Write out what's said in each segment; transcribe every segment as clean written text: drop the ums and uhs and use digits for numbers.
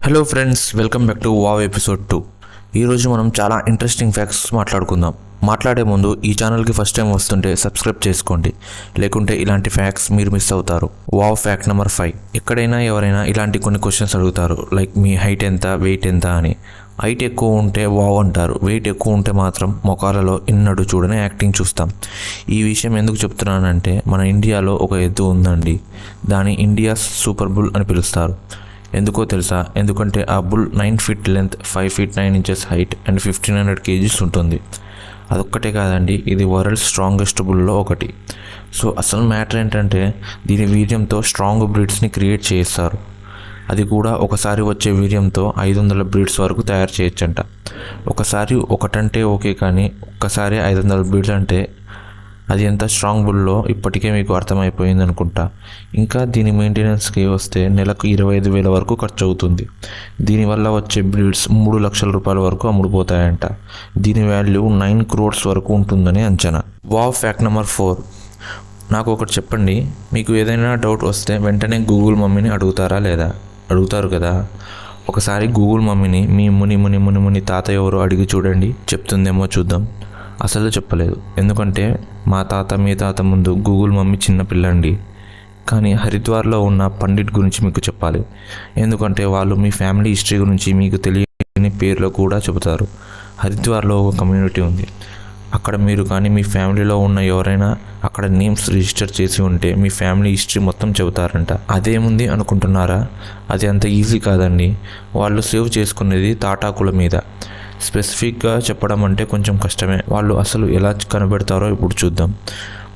Hello friends, welcome back to wow episode 2. ఈరోజు మనం చాలా ఇంట్రెస్టింగ్ ఫ్యాక్ట్స్ మాట్లాడుకుందాం. మాట్లాడే ముందు ఈ ఛానల్కి ఫస్ట్ టైం వస్తుంటే సబ్స్క్రైబ్ చేసుకోండి, లేకుంటే ఇలాంటి ఫ్యాక్ట్స్ మీరు మిస్ అవుతారు. Wow fact number 5. ఎక్కడైనా ఎవరైనా ఇలాంటి కొన్ని క్వశ్చన్స్ అడుగుతారు, లైక్ మీ హైట్ ఎంత, వెయిట్ ఎంత అని. హైట్ ఎక్కువ ఉంటే వావ్ అంటారు, వెయిట్ ఎక్కువ ఉంటే మాత్రం మొఖాలలో ఎన్నడూ చూడని యాక్టింగ్ చూస్తాం. ఈ విషయం ఎందుకు చెప్తున్నానంటే, మన ఇండియాలో ఒక ఎద్దు ఉందండి, దాని ఇండియాస్ సూపర్ బుల్ అని పిలుస్తారు. ఎందుకో తెలుసా? ఎందుకంటే ఆ bull 9 feet length, 5 feet 9 inches height and 1500 kgs ఉంటుంది. అదొక్కటే కాదండి, ఇది వరల్డ్ స్ట్రాంగెస్ట్ బుల్లో ఒకటి. సో అసలు మ్యాటర్ ఏంటంటే, దీని వీర్యంతో స్ట్రాంగ్ బ్రీడ్స్ని క్రియేట్ చేస్తారు. అది కూడా ఒకసారి వచ్చే వీర్యంతో 500 బ్రీడ్స్ వరకు తయారు చేయొచ్చంట. ఒకసారి ఒకటంటే ఓకే, కానీ ఒక్కసారి 500 బ్రీడ్స్ అంటే అది ఎంత స్ట్రాంగ్ బుల్లో ఇప్పటికే మీకు అర్థమైపోయింది అనుకుంటా. ఇంకా దీని మెయింటెనెన్స్కి వస్తే నెలకు 25,000 వరకు ఖర్చు అవుతుంది. దీనివల్ల వచ్చే బ్రీడ్స్ 3 లక్షల రూపాయల వరకు అమ్ముడుపోతాయంట. దీని వాల్యూ 9 crores వరకు ఉంటుందని అంచనా. Wow fact number 4. నాకు ఒకటి చెప్పండి, మీకు ఏదైనా డౌట్ వస్తే వెంటనే గూగుల్ మమ్మీని అడుగుతారా లేదా? అడుగుతారు కదా. ఒకసారి గూగుల్ మమ్మీని మీ ముని ముని ముని ముని తాత ఎవరో అడిగి చూడండి, చెప్తుందేమో చూద్దాం. అసలు చెప్పలేదు, ఎందుకంటే మా తాత మీ తాత ముందు గూగుల్ మమ్మీ చిన్న పిల్లండి. కానీ హరిద్వార్లో ఉన్న పండిట్ గురించి మీకు చెప్పాలి, ఎందుకంటే వాళ్ళు మీ ఫ్యామిలీ హిస్టరీ గురించి మీకు తెలియని పేర్లో కూడా చెబుతారు. హరిద్వార్లో ఒక కమ్యూనిటీ ఉంది. అక్కడ మీరు కానీ మీ ఫ్యామిలీలో ఉన్న ఎవరైనా అక్కడ నేమ్స్ రిజిస్టర్ చేసి ఉంటే మీ ఫ్యామిలీ హిస్టరీ మొత్తం చెబుతారంట. అదేముంది అనుకుంటున్నారా? అది అంత ఈజీ కాదండి. వాళ్ళు సేవ్ చేసుకునేది తాటాకుల మీద. స్పెసిఫిక్గా చెప్పడం అంటే కొంచెం కష్టమే. వాళ్ళు అసలు ఎలా కనిపెడతారో ఇప్పుడు చూద్దాం.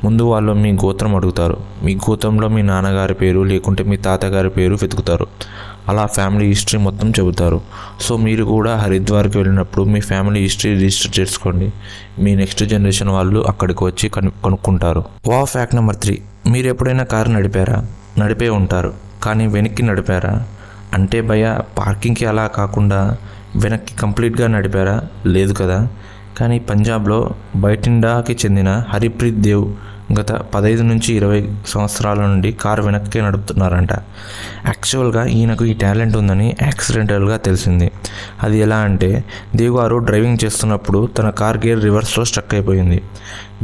ముందు వాళ్ళు మీ గోత్రం అడుగుతారు. మీ గోత్రంలో మీ నాన్నగారి పేరు లేకుంటే మీ తాతగారి పేరు వెతుకుతారు. అలా ఫ్యామిలీ హిస్టరీ మొత్తం చెబుతారు. సో మీరు కూడా హరిద్వార్కి వెళ్ళినప్పుడు మీ ఫ్యామిలీ హిస్టరీ రిజిస్టర్ చేసుకోండి. మీ నెక్స్ట్ జనరేషన్ వాళ్ళు అక్కడికి వచ్చి కనుక్కుంటారు. Wow fact number 3. మీరు ఎప్పుడైనా కారు నడిపారా? నడిపే ఉంటారు, కానీ వెనక్కి నడిపారా? అంటే భయ పార్కింగ్కి అలా కాకుండా వెనక్కి కంప్లీట్గా నడిపారా? లేదు కదా. కానీ పంజాబ్లో బైటిండాకి చెందిన హరిప్రీత్ దేవ్ గత 15 నుంచి 20 సంవత్సరాల నుండి కారు వెనక్కే నడుపుతున్నారంట. యాక్చువల్గా ఈయనకు ఈ టాలెంట్ ఉందని యాక్సిడెంటల్గా తెలిసింది. అది ఎలా అంటే, దేవ్ గారు డ్రైవింగ్ చేస్తున్నప్పుడు తన కార్ గేర్ రివర్స్లో స్ట్రక్ అయిపోయింది.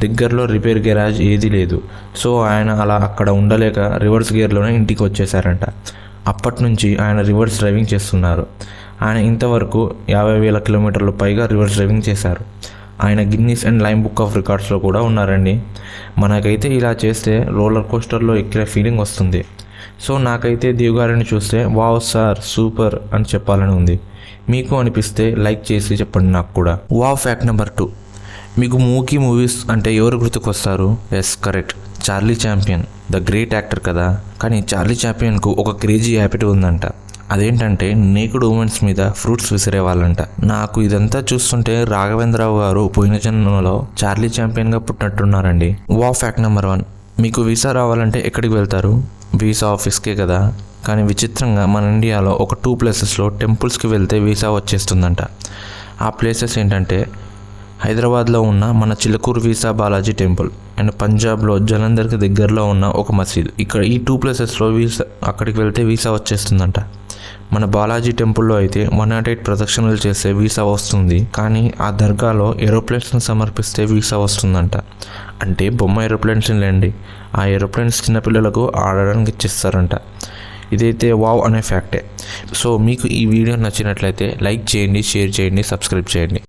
దగ్గరలో రిపేర్ గ్యారేజ్ ఏదీ లేదు. సో ఆయన అలా అక్కడ ఉండలేక రివర్స్ గేర్లోనే ఇంటికి వచ్చేసారంట. అప్పటి నుంచి ఆయన రివర్స్ డ్రైవింగ్ చేస్తున్నారు. ఆయన ఇంతవరకు 50,000 కిలోమీటర్లు పైగా రివర్స్ డ్రైవింగ్ చేశారు. ఆయన Guinness and Limca book of రికార్డ్స్లో కూడా ఉన్నారండి. మనకైతే ఇలా చేస్తే రోలర్ కోస్టర్లో ఎక్కిన ఫీలింగ్ వస్తుంది. సో నాకైతే దేవ్ గారిని చూస్తే వావ్ సార్ సూపర్ అని చెప్పాలని ఉంది. మీకు అనిపిస్తే లైక్ చేసి చెప్పండి నాకు కూడా. Wow fact number 2. మీకు మూవీస్ అంటే ఎవరు గుర్తుకొస్తారు? Yes, correct, Charlie Chaplin, the great actor కదా. కానీ చార్లీ చాంపియన్కు ఒక క్రేజీ హ్యాబిట్ ఉందంట. అదేంటంటే నేకుడ్ ఉమెన్స్ మీద ఫ్రూట్స్ విసిరేవాళ్ళంట. నాకు ఇదంతా చూస్తుంటే రాఘవేంద్రరావు గారు పోయిన జన్మలో చార్లీ చాంపియన్గా పుట్టినట్టున్నారండి. Wow fact number 1. మీకు వీసా రావాలంటే ఎక్కడికి వెళ్తారు? వీసా ఆఫీస్కే కదా. కానీ విచిత్రంగా మన ఇండియాలో ఒక 2 ప్లేసెస్లో టెంపుల్స్కి వెళ్తే వీసా వచ్చేస్తుందంట. ఆ ప్లేసెస్ ఏంటంటే, హైదరాబాద్లో ఉన్న మన Chilakuru visa Balaji temple and పంజాబ్లో జలంధర్కి దగ్గరలో ఉన్న ఒక మసీద్. ఇక్కడ ఈ 2 ప్లేసెస్లో అక్కడికి వెళ్తే వీసా వచ్చేస్తుందంట. మన బాలాజీ టెంపుల్లో అయితే 108 ప్రదక్షిణలు చేస్తే వీసా వస్తుంది. కానీ ఆ దర్గాలో ఏరోప్లేన్స్ని సమర్పిస్తే వీసా వస్తుందంట. అంటే బొమ్మ ఏరోప్లేన్స్ లేండి, ఆ ఏరోప్లేన్స్ చిన్నపిల్లలకు ఆడడానికి ఇచ్చేస్తారంట. ఇదైతే వావ్ అనే ఫ్యాక్టే. సో మీకు ఈ వీడియో నచ్చినట్లయితే లైక్ చేయండి, షేర్ చేయండి, సబ్స్క్రైబ్ చేయండి.